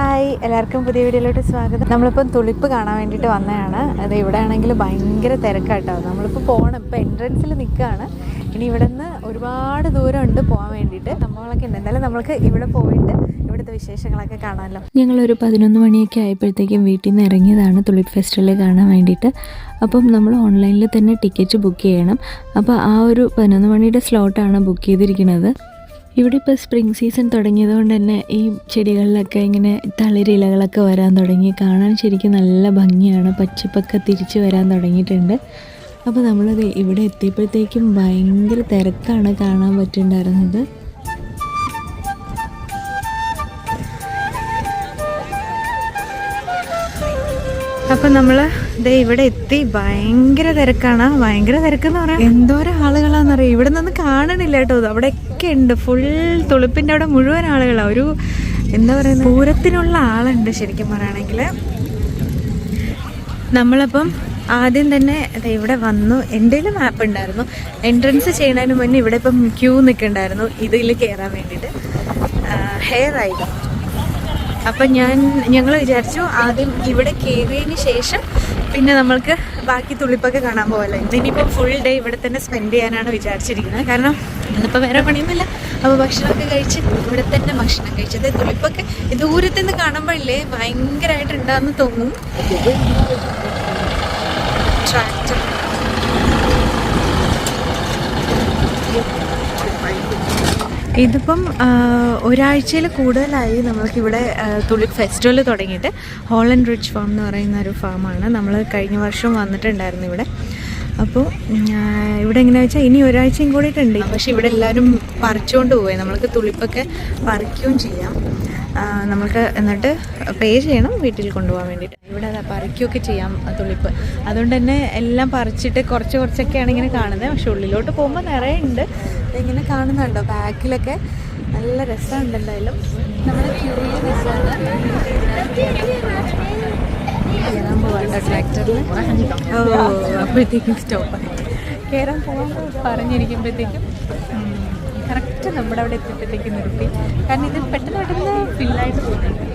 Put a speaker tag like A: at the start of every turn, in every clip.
A: Hi, എല്ലാവർക്കും പുതിയ വീഡിയോയിലോട്ട് സ്വാഗതം. നമ്മളിപ്പം തുളിപ്പ് കാണാൻ വേണ്ടിയിട്ട് വന്നതാണ്. അത് ഇവിടെ ആണെങ്കിൽ ഭയങ്കര തിരക്കാട്ടോ. നമ്മളിപ്പോൾ പോകണം, ഇപ്പോൾ എൻട്രൻസിൽ നിൽക്കുകയാണ്. ഇനി ഇവിടെ നിന്ന് ഒരുപാട് ദൂരമുണ്ട് പോകാൻ വേണ്ടിയിട്ട്. നമ്മളൊക്കെ ഉണ്ട്. എന്തായാലും നമ്മൾക്ക് ഇവിടെ പോയിട്ട് ഇവിടുത്തെ വിശേഷങ്ങളൊക്കെ കാണാമല്ലോ.
B: ഞങ്ങളൊരു 11 മണിയൊക്കെ ആയപ്പോഴത്തേക്കും വീട്ടിൽ നിന്ന് ഇറങ്ങിയതാണ് തുളിപ്പ് ഫെസ്റ്റിവൽ കാണാൻ വേണ്ടിയിട്ട്. അപ്പം നമ്മൾ ഓൺലൈനിൽ തന്നെ ടിക്കറ്റ് ബുക്ക് ചെയ്യണം. അപ്പോൾ ആ ഒരു 11 മണിയുടെ സ്ലോട്ടാണ് ബുക്ക് ചെയ്തിരിക്കുന്നത്. ഇവിടെ ഇപ്പോൾ സ്പ്രിംഗ് സീസൺ തുടങ്ങിയതുകൊണ്ട് തന്നെ ഈ ചെടികളിലൊക്കെ ഇങ്ങനെ തളിരിലകളൊക്കെ വരാൻ തുടങ്ങി. കാണാൻ ശരിക്കും നല്ല ഭംഗിയാണ്. പച്ചപ്പൊക്കെ തിരിച്ച് വരാൻ തുടങ്ങിയിട്ടുണ്ട്. അപ്പോൾ നമ്മളത് ഇവിടെ എത്തിയപ്പോഴത്തേക്കും ഭയങ്കര തിരക്കാണ് കാണാൻ പറ്റുന്നുണ്ടായിരുന്നത്.
A: അപ്പം നമ്മൾ ദേ ഇവിടെ എത്തി. ഭയങ്കര തിരക്കാണ്. ഭയങ്കര തിരക്കെന്ന് പറയാം, എന്തോരം ആളുകളാണെന്നറിയാം. ഇവിടെ നിന്ന് കാണണില്ല കേട്ടോ. അവിടെയൊക്കെ ഉണ്ട്. ഫുൾ തുളിപ്പിൻ്റെ അവിടെ മുഴുവൻ ആളുകളാണ്. ഒരു എന്താ പറയുന്നത്, പൂരത്തിനുള്ള ആളുണ്ട് ശരിക്കും പറയുകയാണെങ്കിൽ. നമ്മളപ്പം ആദ്യം തന്നെ ഇവിടെ വന്നു. എൻ്റെ കയ്യിൽ മാപ്പ് ഉണ്ടായിരുന്നു. എൻട്രൻസ് ചെയ്യുന്നതിന് മുന്നേ ഇവിടെ ഇപ്പം ക്യൂ നിൽക്കുന്നുണ്ടായിരുന്നു ഇതിൽ കയറാൻ വേണ്ടിയിട്ട്. ഹെയർ ആയിട്ട് അപ്പം ഞങ്ങൾ വിചാരിച്ചു ആദ്യം ഇവിടെ കയറിയതിന് ശേഷം പിന്നെ നമ്മൾക്ക് ബാക്കി തുളിപ്പൊക്കെ കാണാൻ പോകല്ലോ. ഇന്നിപ്പോൾ ഫുൾ ഡേ ഇവിടെ തന്നെ സ്പെൻഡ് ചെയ്യാനാണ് വിചാരിച്ചിരിക്കുന്നത്. കാരണം ഇന്നിപ്പോൾ വേറെ പണിയൊന്നുമില്ല. അപ്പോൾ ഭക്ഷണമൊക്കെ കഴിച്ച് ഇവിടെ തന്നെ ഭക്ഷണം കഴിച്ചത്. തുളിപ്പൊക്കെ ദൂരത്തു നിന്ന് കാണുമ്പോഴല്ലേ ഭയങ്കരമായിട്ടുണ്ടാകുന്ന തോന്നും. ട്രാക്ടർ ഇതിപ്പം ഒരാഴ്ചയിൽ കൂടുതലായി നമ്മൾക്കിവിടെ തുളിപ്പ് ഫെസ്റ്റിവൽ തുടങ്ങിയിട്ട്. ഹോളൻഡ് റിച്ച് ഫാം എന്ന് പറയുന്ന ഒരു ഫാമാണ്. നമ്മൾ കഴിഞ്ഞ വർഷം വന്നിട്ടുണ്ടായിരുന്നു ഇവിടെ. അപ്പോൾ ഇവിടെ എങ്ങനെയാ വെച്ചാൽ ഇനി ഒരാഴ്ചയും കൂടിയിട്ടുണ്ട്. പക്ഷേ ഇവിടെ എല്ലാവരും പറിച്ചുകൊണ്ട് പോയി. നമ്മൾക്ക് തുളിപ്പൊക്കെ പറിക്കുകയും ചെയ്യാം. നമുക്ക് എന്നിട്ട് പേ ചെയ്യണം വീട്ടിൽ കൊണ്ടുപോകാൻ വേണ്ടിയിട്ട്. ഇവിടെ അതാ പറിക്കുകയൊക്കെ ചെയ്യാം തുളിപ്പ്. അതുകൊണ്ട് തന്നെ എല്ലാം പറിച്ചിട്ട് കുറച്ചൊക്കെയാണ് ഇങ്ങനെ കാണുന്നത്. പക്ഷെ ഉള്ളിലോട്ട് പോകുമ്പോൾ നിറയെ ഉണ്ട്. ഇങ്ങനെ കാണുന്നുണ്ടോ ബാക്കിലൊക്കെ. നല്ല രസമുണ്ട്. എന്തായാലും നമ്മുടെ ക്യൂരിയസ്സാണ്. കയറാൻ പോകണ്ട ട്രാക്ടറിൽ. അപ്പോഴത്തേക്കും സ്റ്റോപ്പായി. കയറാൻ പോകാൻ പറഞ്ഞിരിക്കുമ്പോഴത്തേക്കും കറക്റ്റ് നമ്മുടെ അവിടെ എത്തിയപ്പോഴത്തേക്കും നിർത്തി. കാരണം ഇത് പെട്ടെന്ന് ഫില്ലായിട്ട് പോകുന്നുണ്ട്.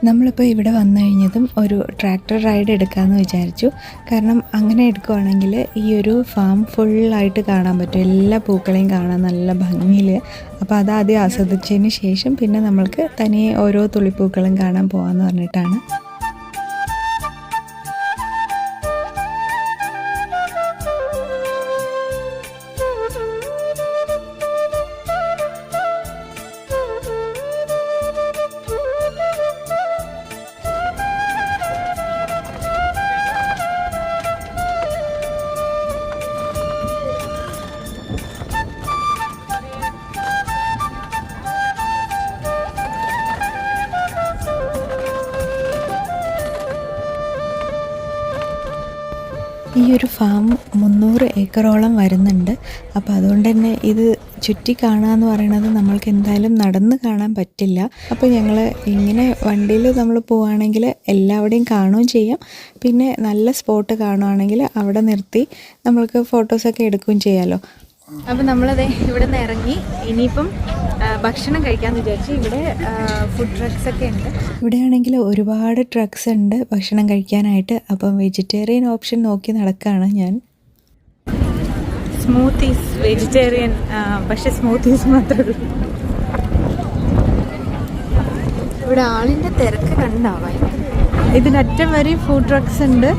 B: നമ്മളിപ്പോൾ ഇവിടെ വന്നു കഴിഞ്ഞതും ഒരു ട്രാക്ടർ റൈഡ് എടുക്കാമെന്ന് വിചാരിച്ചു. കാരണം അങ്ങനെ എടുക്കുവാണെങ്കിൽ ഈ ഒരു ഫാം ഫുള്ളായിട്ട് കാണാൻ പറ്റും. എല്ലാ പൂക്കളെയും കാണാൻ നല്ല ഭംഗിയിൽ. അപ്പോൾ അതാദ്യം ആസ്വദിച്ചതിന് ശേഷം പിന്നെ നമ്മൾക്ക് തനിയെ ഓരോ തുള്ളിപ്പൂക്കളും കാണാൻ പോകാമെന്ന് പറഞ്ഞിട്ടാണ്. ഈ ഒരു ഫാം 300 ഏക്കറോളം വരുന്നുണ്ട്. അപ്പോൾ അതുകൊണ്ട് തന്നെ ഇത് ചുറ്റി കാണാമെന്ന് പറയുന്നത് നമ്മൾക്ക് എന്തായാലും നടന്ന് കാണാൻ പറ്റില്ല. അപ്പോൾ ഞങ്ങൾ ഇങ്ങനെ വണ്ടിയിൽ നമ്മൾ പോവുകയാണെങ്കിൽ എല്ലാവിടെയും കാണുകയും ചെയ്യാം. പിന്നെ നല്ല സ്പോട്ട് കാണുകയാണെങ്കിൽ അവിടെ നിർത്തി നമ്മൾക്ക് ഫോട്ടോസൊക്കെ എടുക്കുകയും ചെയ്യാമല്ലോ.
A: അപ്പം നമ്മളതേ ഇവിടെ നിന്ന് ഇറങ്ങി ഇനിയിപ്പം ഭക്ഷണം കഴിക്കാമെന്ന് വിചാരിച്ചു. ഇവിടെ ഫുഡ് ട്രക്സ് ഒക്കെ ഉണ്ട്.
B: ഇവിടെയാണെങ്കിൽ ഒരുപാട് ട്രക്സ് ഉണ്ട് ഭക്ഷണം കഴിക്കാനായിട്ട്. അപ്പം വെജിറ്റേറിയൻ ഓപ്ഷൻ നോക്കി നടക്കുകയാണ് ഞാൻ.
A: സ്മൂത്തീസ് വെജിറ്റേറിയൻ, പക്ഷെ സ്മൂത്തീസ് മാത്രമേ ഉള്ളൂ. ഇവിടെ ആളിൻ്റെ തിരക്ക് കണ്ടാവാൻ. ഇതിനറ്റം വരെ ഫുഡ് ട്രക്സ് ഉണ്ട്.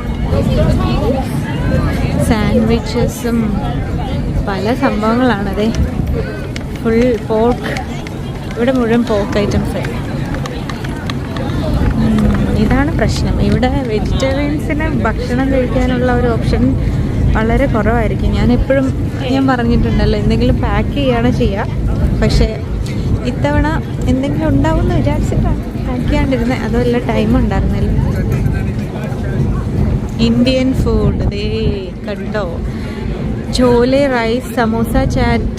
A: സാൻഡ്വിച്ചസും പല സംഭവങ്ങളാണതേ. Full pork. ഇവിടെ മുഴുവൻ പോർക്ക് ഐറ്റംസ്. ഇതാണ് പ്രശ്നം. ഇവിടെ വെജിറ്റേറിയൻസിന് ഭക്ഷണം കഴിക്കാനുള്ള ഒരു ഓപ്ഷൻ വളരെ കുറവായിരിക്കും. ഞാൻ പറഞ്ഞിട്ടുണ്ടല്ലോ, എന്തെങ്കിലും പാക്ക് ചെയ്യുകയാണ് ചെയ്യുക. പക്ഷേ ഇത്തവണ എന്തെങ്കിലും ഉണ്ടാവുമെന്ന് വിചാരിച്ചിട്ടാണ് പാക്ക് ചെയ്യാണ്ടിരുന്നത്. അതുമല്ല ടൈം ഉണ്ടായിരുന്നില്ല. ഇന്ത്യൻ ഫുഡ് ദേ കണ്ടോ. Chole rice, samosa chaat,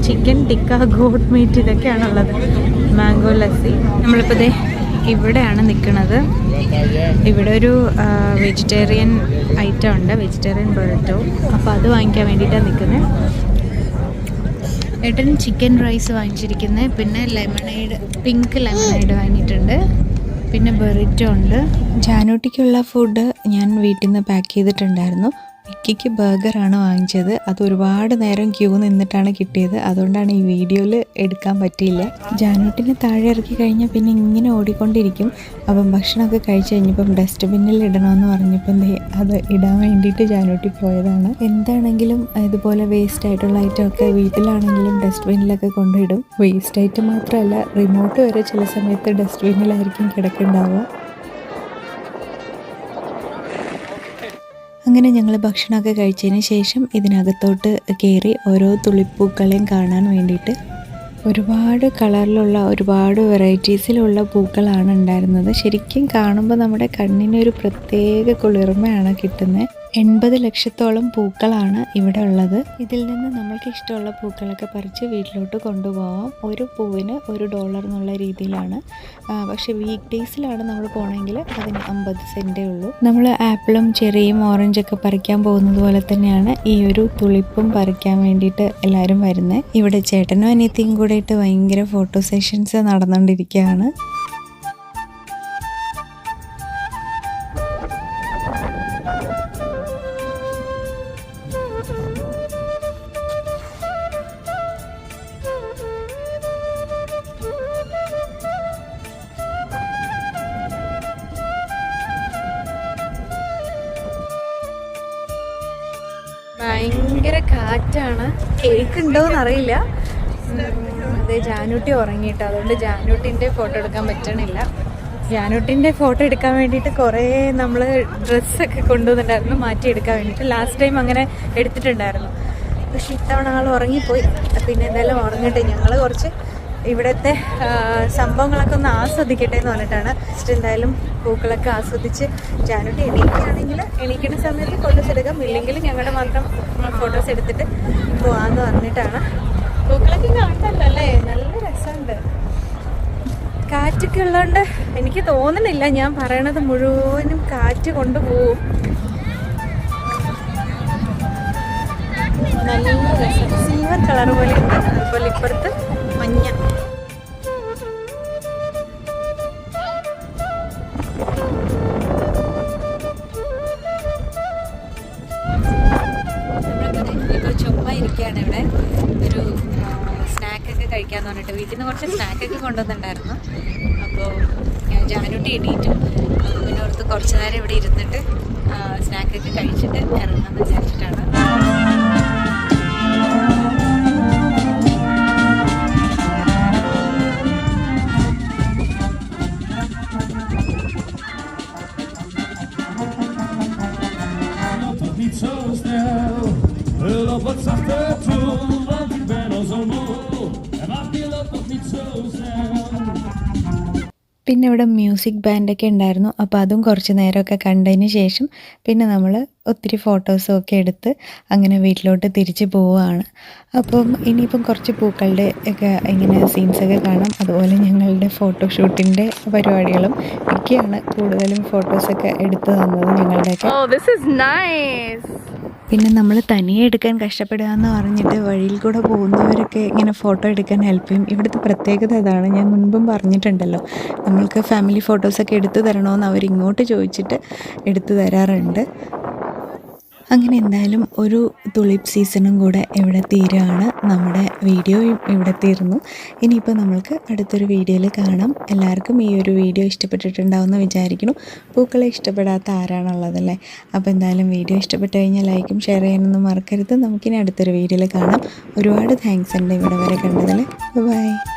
A: chicken tikka, goat meat, ഇതൊക്കെയാണുള്ളത്. മാംഗോ ലസ്സി. നമ്മളിപ്പോൾ ദേ ഇവിടെയാണ് നിൽക്കുന്നത്. ഇവിടെ ഒരു വെജിറ്റേറിയൻ ഐറ്റം ഉണ്ട്, വെജിറ്റേറിയൻ ബൊറട്ടോ. അപ്പോൾ അത് വാങ്ങിക്കാൻ വേണ്ടിയിട്ടാണ് നിൽക്കുന്നത്. ഏട്ടൻ ചിക്കൻ റൈസ് വാങ്ങിച്ചിരിക്കുന്നത്. പിന്നെ ലെമണേഡ്, പിങ്ക് ലെമണേഡ് വാങ്ങിയിട്ടുണ്ട്. ബെറിറ്റോ ഉണ്ട്. ജാനൂട്ടിക്കുള്ള ഫുഡ് ഞാൻ വീട്ടിൽ നിന്ന് പാക്ക് ചെയ്തിട്ടുണ്ടായിരുന്നു. വിക്കിക്ക് ബർഗറാണ് വാങ്ങിച്ചത്. അത് ഒരുപാട് നേരം ക്യൂ നിന്നിട്ടാണ് കിട്ടിയത്. അതുകൊണ്ടാണ് ഈ വീഡിയോയിൽ എടുക്കാൻ പറ്റിയില്ല. ജാനൂട്ടിനെ താഴെ ഇറക്കി കഴിഞ്ഞാൽ പിന്നെ ഇങ്ങനെ ഓടിക്കൊണ്ടിരിക്കും. അപ്പം ഭക്ഷണമൊക്കെ കഴിച്ച് കഴിഞ്ഞപ്പം ഡസ്റ്റ്ബിന്നിൽ ഇടണമെന്ന് പറഞ്ഞപ്പം അത് ഇടാൻ വേണ്ടിയിട്ട് ജാനൂട്ടി പോയതാണ്. എന്താണെങ്കിലും ഇതുപോലെ വേസ്റ്റ് ആയിട്ടുള്ള ഐറ്റമൊക്കെ വീട്ടിലാണെങ്കിലും ഡസ്റ്റ്ബിന്നിലൊക്കെ കൊണ്ടിടും. വേസ്റ്റ് ഐറ്റം മാത്രമല്ല, റിമോട്ട് വരെ ചില സമയത്ത് ഡസ്റ്റ്ബിന്നിലായിരിക്കും കിടക്കുന്നുണ്ടാവുക. അങ്ങനെ ഞങ്ങൾ ഭക്ഷണമൊക്കെ കഴിച്ചതിന് ശേഷം ഇതിനകത്തോട്ട് കയറി ഓരോ തുളിപ്പൂക്കളെയും കാണാൻ വേണ്ടിയിട്ട്. ഒരുപാട് കളറിലുള്ള ഒരുപാട് വെറൈറ്റീസിലുള്ള പൂക്കളാണ് ഉണ്ടായിരുന്നത്. ശരിക്കും കാണുമ്പോൾ നമ്മുടെ കണ്ണിനൊരു പ്രത്യേക കുളിർമയാണ് കിട്ടുന്നത്. 80 ലക്ഷത്തോളം പൂക്കളാണ് ഇവിടെ ഉള്ളത്. ഇതിൽ നിന്ന് നമ്മൾക്ക് ഇഷ്ടമുള്ള പൂക്കളൊക്കെ പറിച്ച് വീട്ടിലോട്ട് കൊണ്ടുപോകാം. ഒരു പൂവിന് $1 എന്നുള്ള രീതിയിലാണ്. പക്ഷേ വീക്ക് ഡേയ്സിലാണ് നമ്മൾ പോകണമെങ്കിൽ അതിന് 50 സെൻറ്റേ ഉള്ളൂ. നമ്മൾ ആപ്പിളും ചെറിയും ഓറഞ്ചൊക്കെ പറിക്കാൻ പോകുന്നത് പോലെ തന്നെയാണ് ഈ ഒരു തുളിപ്പും പറിക്കാൻ വേണ്ടിയിട്ട് എല്ലാവരും വരുന്നത്. ഇവിടെ ചേട്ടനും അനിയത്തിയും കൂടെയിട്ട് ഭയങ്കര ഫോട്ടോ സെഷൻസ് നടന്നുകൊണ്ടിരിക്കുകയാണ്. ഭയങ്കര കാറ്റാണ്. കേൾക്കുന്നുണ്ടോയെന്ന് അറിയില്ല. അതെ, ജാനൂട്ടി ഉറങ്ങിയിട്ട്, അതുകൊണ്ട് ജാനൂട്ടിൻ്റെ ഫോട്ടോ എടുക്കാൻ പറ്റണില്ല. ജാനൂട്ടിൻ്റെ ഫോട്ടോ എടുക്കാൻ വേണ്ടിയിട്ട് കുറേ നമ്മൾ ഡ്രസ്സൊക്കെ കൊണ്ടുവന്നിട്ടുണ്ടായിരുന്നു മാറ്റിയെടുക്കാൻ വേണ്ടിയിട്ട്. ലാസ്റ്റ് ടൈം അങ്ങനെ എടുത്തിട്ടുണ്ടായിരുന്നു. പക്ഷെ ഇത്തവണ ആൾ ഉറങ്ങിപ്പോയി. പിന്നെ എന്തായാലും ഉറങ്ങട്ടെ, ഞങ്ങൾ കുറച്ച് ഇവിടുത്തെ സംഭവങ്ങളൊക്കെ ഒന്ന് ആസ്വദിക്കട്ടെ എന്ന് പറഞ്ഞിട്ടാണ്. ജസ്റ്റ് എന്തായാലും പൂക്കളൊക്കെ ആസ്വദിച്ച് ജാനൂട്ടി എണീക്കുകയാണെങ്കിൽ എണീക്കുന്ന സമയത്ത് ഫോട്ടോസ് എടുക്കാം, ഇല്ലെങ്കിൽ ഞങ്ങളുടെ മാത്രം ഫോട്ടോസ് എടുത്തിട്ട് പോകാമെന്ന് പറഞ്ഞിട്ടാണ്. പൂക്കളൊക്കെ കാണണ്ടല്ലോ അല്ലേ, നല്ല രസമുണ്ട്. കാറ്റൊക്കെ ഉള്ളതുകൊണ്ട് എനിക്ക് തോന്നുന്നില്ല ഞാൻ പറയണത് മുഴുവനും കാറ്റ് കൊണ്ടുപോകും. നല്ല രസം, സിൽവർ കളർ പോലെ ഉണ്ട്. അതുപോലെ ഇപ്പുറത്ത് മഞ്ഞ. ഇപ്പോൾ ചുമ്മാ ഇരിക്കുകയാണ് ഇവിടെ. ഒരു സ്നാക്കൊക്കെ കഴിക്കാന്ന് പറഞ്ഞിട്ട് വീട്ടിൽ നിന്ന് കുറച്ച് സ്നാക്കൊക്കെ കൊണ്ടുവന്നിട്ടുണ്ടായിരുന്നു. അപ്പോൾ ജാനൂട്ടി എണീറ്റു. അപ്പോൾ പിന്നെ ഓർത്ത് കുറച്ച് നേരം ഇവിടെ ഇരുന്നിട്ട് സ്നാക്കൊക്കെ കഴിച്ചിട്ട് ഇറങ്ങാമെന്ന് വിചാരിച്ചിട്ടാണ്. പിന്നെ ഇവിടെ മ്യൂസിക് ബാൻഡൊക്കെ ഉണ്ടായിരുന്നു. അപ്പോൾ അതും കുറച്ച് നേരമൊക്കെ കണ്ടതിന് ശേഷം പിന്നെ നമ്മൾ ഒത്തിരി ഫോട്ടോസും ഒക്കെ എടുത്ത് അങ്ങനെ വീട്ടിലോട്ട് തിരിച്ച് പോവുകയാണ്. അപ്പം ഇനിയിപ്പം കുറച്ച് പൂക്കളുടെ ഒക്കെ ഇങ്ങനെ സീൻസൊക്കെ കാണാം. അതുപോലെ ഞങ്ങളുടെ ഫോട്ടോഷൂട്ടിൻ്റെ പരിപാടികളും ഒക്കെയാണ് കൂടുതലും ഫോട്ടോസൊക്കെ എടുത്തു തന്നത് ഞങ്ങളുടെയൊക്കെ. പിന്നെ നമ്മൾ തനിയെ എടുക്കാൻ കഷ്ടപ്പെടുക എന്ന് പറഞ്ഞിട്ട് വഴിയിൽ കൂടെ പോകുന്നവരൊക്കെ ഇങ്ങനെ ഫോട്ടോ എടുക്കാൻ ഹെൽപ്പ് ചെയ്യും. ഇവിടുത്തെ പ്രത്യേകത അതാണ്, ഞാൻ മുൻപും പറഞ്ഞിട്ടുണ്ടല്ലോ. നമ്മൾക്ക് ഫാമിലി ഫോട്ടോസൊക്കെ എടുത്തു തരണമെന്ന് അവരിങ്ങോട്ട് ചോദിച്ചിട്ട് എടുത്തു തരാറുണ്ട്. അങ്ങനെ എന്തായാലും ഒരു തുളിപ്പ് സീസണും കൂടെ ഇവിടെ തീരുകയാണ്. നമ്മുടെ വീഡിയോയും ഇവിടെ തീർന്നു. ഇനിയിപ്പോൾ നമ്മൾക്ക് അടുത്തൊരു വീഡിയോയിൽ കാണാം. എല്ലാവർക്കും ഈ ഒരു വീഡിയോ ഇഷ്ടപ്പെട്ടിട്ടുണ്ടാവുമെന്ന് വിചാരിക്കുന്നു. പൂക്കളെ ഇഷ്ടപ്പെടാത്ത ആരാണുള്ളതല്ലേ? അപ്പോൾ എന്തായാലും വീഡിയോ ഇഷ്ടപ്പെട്ട് കഴിഞ്ഞാൽ ലൈക്കും ഷെയർ ചെയ്യാനൊന്നും മറക്കരുത്. നമുക്കിനി അടുത്തൊരു വീഡിയോയിൽ കാണാം. ഒരുപാട് താങ്ക്സ് ഉണ്ട് ഇവിടെ വരെ കണ്ടതിൽ. ബൈ.